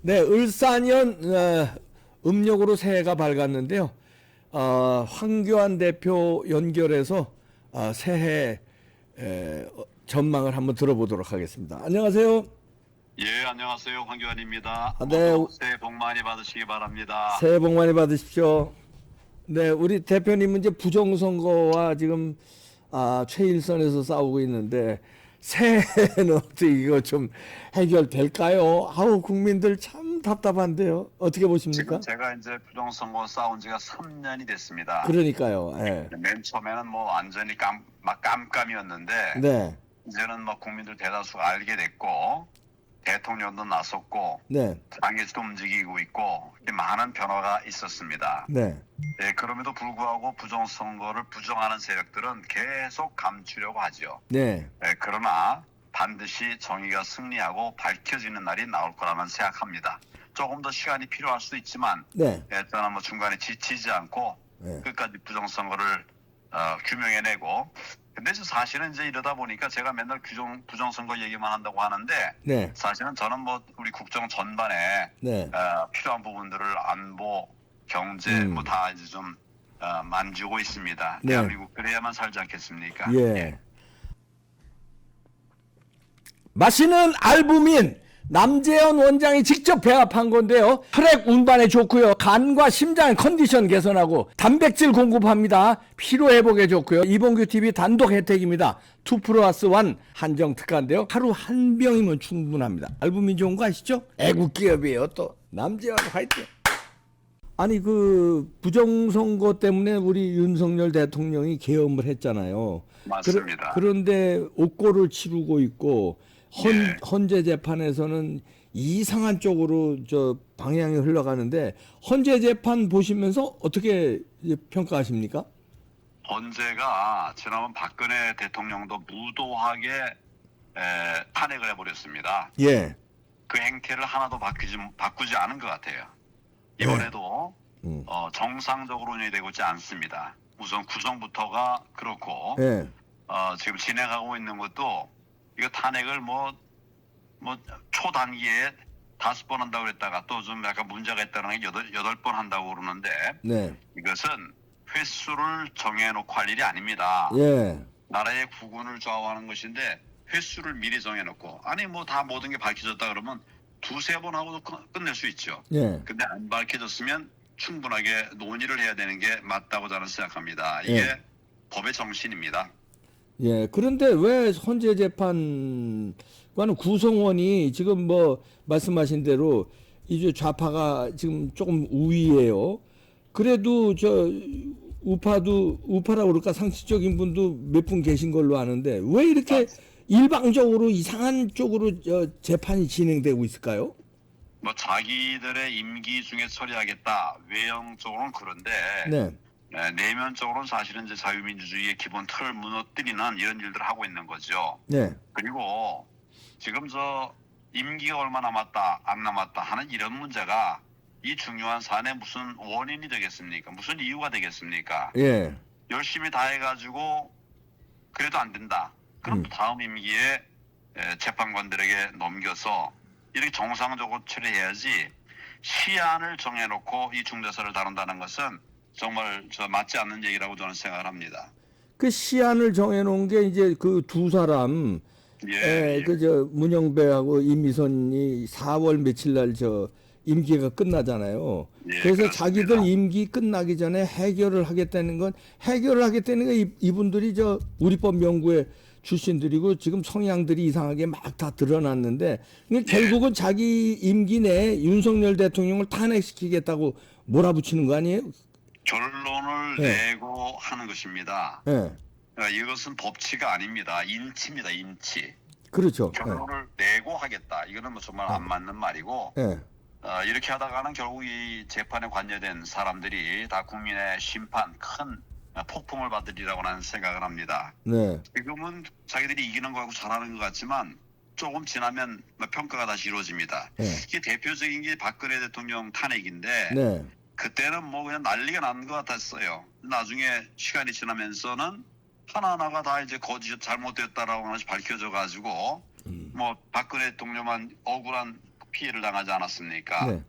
네, 을사년 음력으로 새해가 밝았는데요. 황교안 대표 연결해서 새해 전망을 한번 들어보도록 하겠습니다. 안녕하세요. 예, 안녕하세요. 황교안입니다. 네, 모두 새해 복 많이 받으시기 바랍니다. 새해 복 많이 받으십시오. 네, 우리 대표님은 이제 부정선거와 지금 최일선에서 싸우고 있는데 새해는 어떻게 이거 좀 해결될까요? 아우, 국민들 참 답답한데요. 어떻게 보십니까? 지금 제가 이제 부정선거 싸운 지가 3년이 됐습니다. 그러니까요. 예. 맨 처음에는 뭐 완전히 깜깜이었는데 네, 이제는 뭐 국민들 대다수가 알게 됐고 대통령도 나섰고 네, 당에서도 움직이고 있고 많은 변화가 있었습니다. 네, 예, 그럼에도 불구하고 부정선거를 부정하는 세력들은 계속 감추려고 하죠. 네, 예, 그러나 반드시 정의가 승리하고 밝혀지는 날이 나올 거라면 생각합니다. 조금 더 시간이 필요할 수도 있지만 네, 저는 뭐 중간에 지치지 않고 네. 끝까지 부정선거를 규명해내고. 근데 사실은 이제 이러다 보니까 제가 맨날 부정선거 얘기만 한다고 하는데 네, 사실은 저는 뭐 우리 국정 전반에 네, 필요한 부분들을 안보, 경제 뭐 다 이제 좀 만지고 있습니다. 네. 대한민국 그래야만 살지 않겠습니까? 예. 마시는 알부민 남재현 원장이 직접 배합한 건데요. 혈액 운반에 좋고요. 간과 심장 컨디션 개선하고 단백질 공급합니다. 피로 회복에 좋고요. 이봉규 TV 단독 혜택입니다. 2+1 한정 특가인데요. 하루 한 병이면 충분합니다. 알부민 좋은 거 아시죠? 애국 기업이에요. 또 남재현 화이팅. 아니 그 부정선거 때문에 우리 윤석열 대통령이 계엄을 했잖아요. 맞습니다. 그런데 옥고를 치르고 있고 예. 헌재 재판에서는 이상한 쪽으로 저 방향이 흘러가는데 헌재 재판 보시면서 어떻게 평가하십니까? 헌재가 지난번 박근혜 대통령도 무도하게 탄핵을 해버렸습니다. 예. 그 행태를 하나도 바꾸지 않은 것 같아요. 이번에도 정상적으로 운영이 되고 있지 않습니다. 우선 구성부터가 그렇고 예. 지금 진행하고 있는 것도 이거 탄핵을 뭐 초단기에 5번 한다고 그랬다가 또 좀 약간 문제가 있다는 게 8번 한다고 그러는데 네. 이것은 횟수를 정해놓고 할 일이 아닙니다. 예. 나라의 국운을 좌우하는 것인데 횟수를 미리 정해놓고 아니 뭐 다 모든 게 밝혀졌다 그러면 2-3번 하고도 끝낼 수 있죠. 예. 근데 안 밝혀졌으면 충분하게 논의를 해야 되는 게 맞다고 저는 생각합니다. 이게 예. 법의 정신입니다. 예. 그런데 왜 헌재 재판관은 구성원이 지금 뭐 말씀하신 대로 이제 좌파가 지금 조금 우위예요. 그래도 저 우파라고 그럴까 상식적인 분도 몇 분 계신 걸로 아는데 왜 이렇게 일방적으로 이상한 쪽으로 재판이 진행되고 있을까요? 뭐 자기들의 임기 중에 처리하겠다 외형적으로는 그런데 네. 내면적으로는 사실은 이제 자유민주주의의 기본 틀을 무너뜨리는 이런 일들을 하고 있는 거죠. 네. 그리고 지금 저 임기가 얼마 남았다 안 남았다 하는 이런 문제가 이 중요한 사안에 무슨 원인이 되겠습니까? 무슨 이유가 되겠습니까? 예. 열심히 다 해가지고 그래도 안 된다. 그럼 다음 임기에 재판관들에게 넘겨서 이렇게 정상적으로 처리해야지 시한을 정해놓고 이 중대사를 다룬다는 것은 정말 맞지 않는 얘기라고 저는 생각을 합니다. 그 시한을 정해놓은 게 이제 그 두 사람, 예. 그저 문영배하고 이미선이 4월 며칠 날 저 임기가 끝나잖아요. 예, 그래서 그렇습니다. 자기들 임기 끝나기 전에 해결을 하겠다는 건 이분들이 저 우리법 연구회 출신들이고 지금 성향들이 이상하게 막 다 드러났는데 결국은 자기 임기 내에 윤석열 대통령을 탄핵시키겠다고 몰아붙이는 거 아니에요? 결론을 예. 내고 하는 것입니다. 예. 이것은 법치가 아닙니다. 인치입니다. 인치. 그렇죠. 결론을 내고 하겠다. 이거는 뭐 정말 안 맞는 말이고 예. 이렇게 하다가는 결국 이 재판에 관여된 사람들이 다 국민의 심판, 큰 폭풍을 받으리라고 나는 생각을 합니다. 네. 지금은 자기들이 이기는 거하고 잘하는 것 같지만 조금 지나면 평가가 다시 이루어집니다. 네. 이게 대표적인 게 박근혜 대통령 탄핵인데 네. 그때는 뭐 그냥 난리가 난 것 같았어요. 나중에 시간이 지나면서는 하나하나가 다 이제 거짓 잘못됐다라고 하나씩 밝혀져 가지고 뭐 박근혜 대통령만 억울한 피해를 당하지 않았습니까? 네.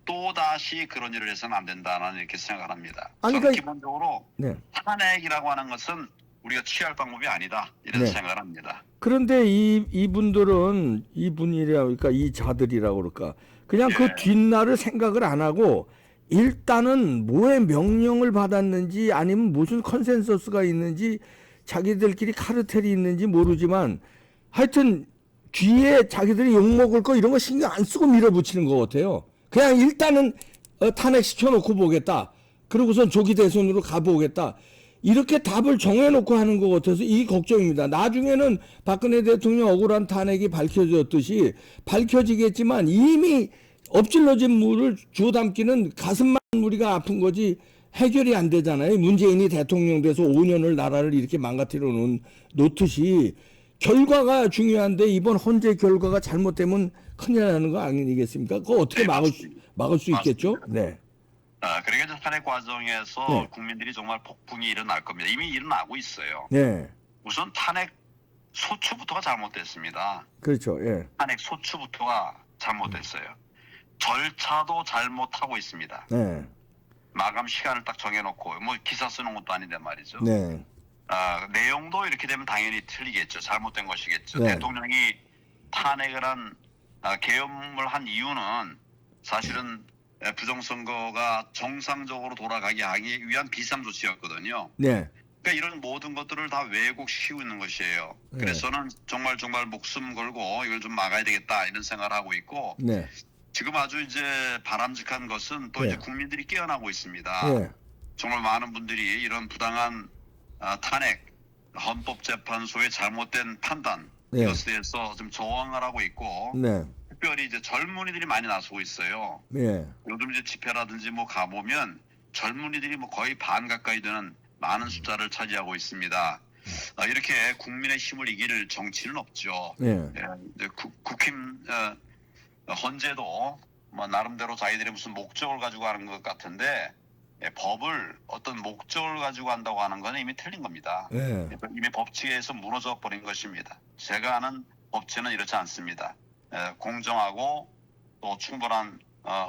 또 다시 그런 일을 해서는 안 된다는 이렇게 생각을 합니다. 아니, 저는 그러니까 기본적으로 네. 탄핵이라고 하는 것은 우리가 취할 방법이 아니다 이런 네. 생각을 합니다. 그런데 이분들은 이분이라 그러니까 이 자들이라고 그럴까 그냥 그 예. 뒷날을 생각을 안 하고 일단은 뭐의 명령을 받았는지 아니면 무슨 컨센서스가 있는지 자기들끼리 카르텔이 있는지 모르지만 하여튼 뒤에 자기들이 욕먹을 거 이런 거 신경 안 쓰고 밀어붙이는 것 같아요. 그냥 일단은 탄핵 시켜놓고 보겠다. 그러고선 조기 대선으로 가보겠다. 이렇게 답을 정해놓고 하는 것 같아서 이 걱정입니다. 나중에는 박근혜 대통령 억울한 탄핵이 밝혀졌듯이 밝혀지겠지만 이미 엎질러진 물을 주워 담기는 가슴만 우리가 아픈 거지 해결이 안 되잖아요. 문재인이 대통령 돼서 5년을 나라를 이렇게 망가뜨려 놓듯이 결과가 중요한데 이번 헌재 결과가 잘못되면 큰일 나는 거 아니겠습니까? 그거 어떻게 네, 막을 수 있겠죠? 맞습니다. 네. 그러니까 탄핵 과정에서 네. 국민들이 정말 폭풍이 일어날 겁니다. 이미 일어나고 있어요. 네. 우선 탄핵 소추부터가 잘못됐습니다. 그렇죠. 예. 탄핵 소추부터가 잘못됐어요. 절차도 잘못하고 있습니다. 네. 마감 시간을 딱 정해놓고 뭐 기사 쓰는 것도 아닌데 말이죠. 네. 내용도 이렇게 되면 당연히 틀리겠죠. 잘못된 것이겠죠. 네. 대통령이 탄핵을 한 계엄을 한 이유는 사실은 부정선거가 정상적으로 돌아가게 하기 위한 비상조치였거든요. 네. 그러니까 이런 모든 것들을 다 왜곡시키고 있는 것이에요. 네. 그래서는 정말 목숨 걸고 이걸 좀 막아야 되겠다 이런 생각을 하고 있고 네. 지금 아주 이제 바람직한 것은 또 네. 이제 국민들이 깨어나고 있습니다. 네. 정말 많은 분들이 이런 부당한 탄핵, 헌법재판소의 잘못된 판단 네. 이것에 대해서 좀 저항을 하고 있고 네. 특별히 이제 젊은이들이 많이 나서고 있어요. 네. 요즘 이제 집회라든지 뭐 가보면 젊은이들이 뭐 거의 반 가까이 되는 많은 숫자를 차지하고 있습니다. 이렇게 국민의 힘을 이길 정치는 없죠. 네. 예, 이제 국힘 헌재도 뭐 나름대로 자기들이 무슨 목적을 가지고 하는 것 같은데 법을 어떤 목적을 가지고 한다고 하는 건 이미 틀린 겁니다. 네. 이미 법치에서 무너져 버린 것입니다. 제가 아는 법치는 이렇지 않습니다. 공정하고 또 충분한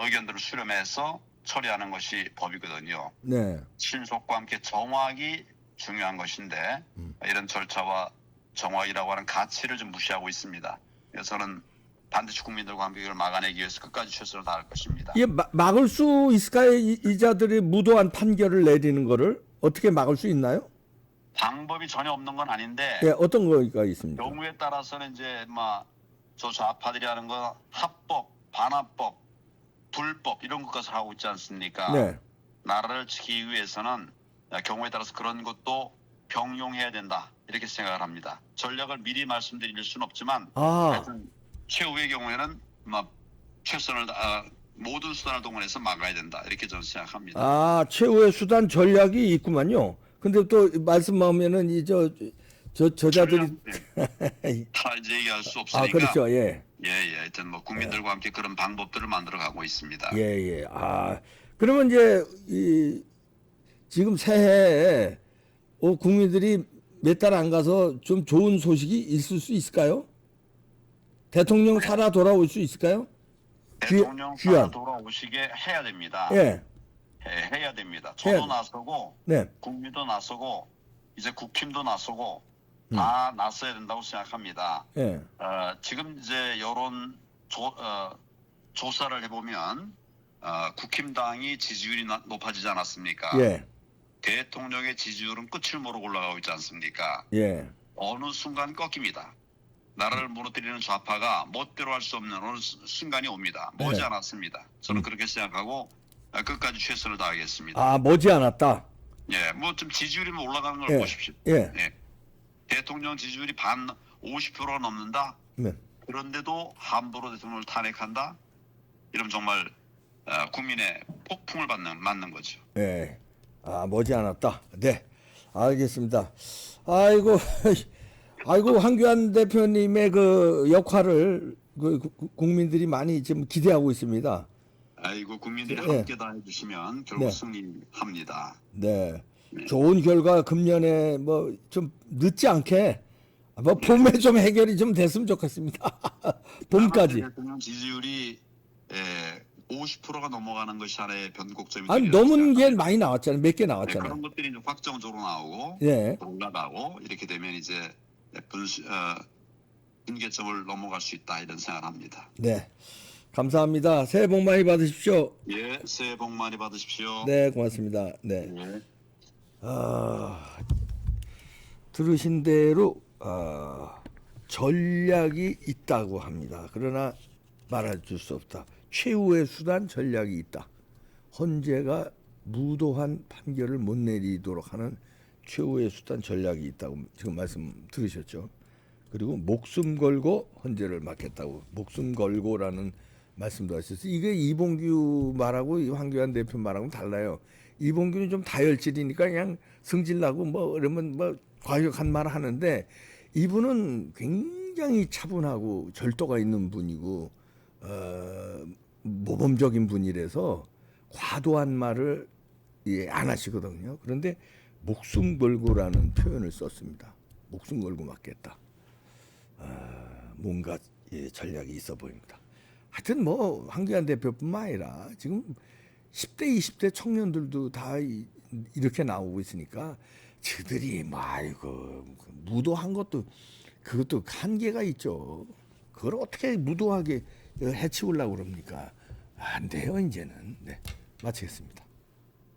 의견들을 수렴해서 처리하는 것이 법이거든요. 네. 신속과 함께 정확이 중요한 것인데 이런 절차와 정확이라고 하는 가치를 좀 무시하고 있습니다. 그래서 저는 반드시 국민들과 함께 이걸 막아내기 위해서 끝까지 최선을 다할 것입니다. 이게 막을 수 있을까요? 이자들이 무도한 판결을 내리는 거를 어떻게 막을 수 있나요? 방법이 전혀 없는 건 아닌데 예, 어떤 거가 있습니까? 경우에 따라서는 이제 저 좌파들이 하는 거 합법, 반합법, 불법 이런 것까지 하고 있지 않습니까? 네. 나라를 지키기 위해서는 경우에 따라서 그런 것도 병용해야 된다 이렇게 생각을 합니다. 전략을 미리 말씀드릴 수는 없지만 하여튼 최후의 경우에는 최선을 모든 수단을 동원해서 막아야 된다 이렇게 저는 생각합니다. 최후의 수단 전략이 있구만요. 근데 또 말씀하면은 저자들이 다 이제 얘기할 수 없으니까. 그렇죠. 예. 예. 하여튼 뭐 국민들과 함께 그런 방법들을 만들어 가고 있습니다. 예. 그러면 이제 지금 새해에 국민들이 몇 달 안 가서 좀 좋은 소식이 있을 수 있을까요? 대통령 살아 돌아올 수 있을까요? 대통령 살아 돌아오시게 해야 됩니다. 예. 해야 됩니다. 저도 나서고 네. 국민도 나서고 이제 국힘도 나서고 다 나서야 된다고 생각합니다. 예. 지금 이제 여론 조사를 해보면 국힘당이 지지율이 높아지지 않았습니까? 예. 대통령의 지지율은 끝을 모르고 올라가고 있지 않습니까? 예. 어느 순간 꺾입니다. 나라를 무너뜨리는 좌파가 멋대로 할 수 없는 어느 순간이 옵니다. 머지않았습니다. 저는 그렇게 생각하고 끝까지 최선을 다하겠습니다. 머지않았다. 예, 뭐 좀 지지율이 올라가는 걸 보십시오. 예. 대통령 지지율이 50%가 넘는다. 네. 그런데도 함부로 대통령을 탄핵한다. 이러면 정말 국민의 폭풍을 맞는 거죠. 예. 머지않았다. 네. 알겠습니다. 아이고 황교안 대표님의 그 역할을 국민들이 많이 지금 기대하고 있습니다. 아이고 국민들이 함께 다 해주시면 결국 승리합니다. 네. 좋은 결과 금년에 좀 늦지 않게 뭐 봄에 좀 해결이 좀 됐으면 좋겠습니다. 봄까지. 대통령 지지율이 50%가 넘어가는 것이 하나의 변곡점이 아니 되리라고 넘은 게 생각합니다. 많이 나왔잖아요. 몇 개 네, 나왔잖아요. 그런 것들이 이제 확정적으로 나오고 예. 올라가고 이렇게 되면 이제 분계점을 넘어갈 수 있다 이런 생각을 합니다. 네. 감사합니다. 새해 복 많이 받으십시오. 예, 새해 복 많이 받으십시오. 네, 고맙습니다. 네. 예. 들으신 대로 전략이 있다고 합니다. 그러나 말해줄 수 없다. 최후의 수단 전략이 있다. 헌재가 무도한 판결을 못 내리도록 하는 최후의 수단 전략이 있다고 지금 말씀 들으셨죠. 그리고 목숨 걸고 헌재를 맡겠다고 목숨 걸고라는 말씀도 하셨어요. 이게 이봉규 말하고 이 황교안 대표 말하고는 달라요. 이봉규는 좀 다혈질이니까 그냥 승질나고 뭐 이러면 뭐 과격한 말 하는데 이분은 굉장히 차분하고 절도가 있는 분이고 모범적인 분이라서 과도한 말을 안 하시거든요. 그런데 목숨 걸고라는 표현을 썼습니다. 목숨 걸고 맡겠다. 뭔가 전략이 있어 보입니다. 하여튼 뭐 황교안 대표뿐만 아니라 지금 10대 20대 청년들도 다 이렇게 나오고 있으니까 저들이 뭐 아이고 무도한 것도 그것도 한계가 있죠. 그걸 어떻게 무도하게 해치우려고 그럽니까? 안 돼요 이제는. 네, 마치겠습니다.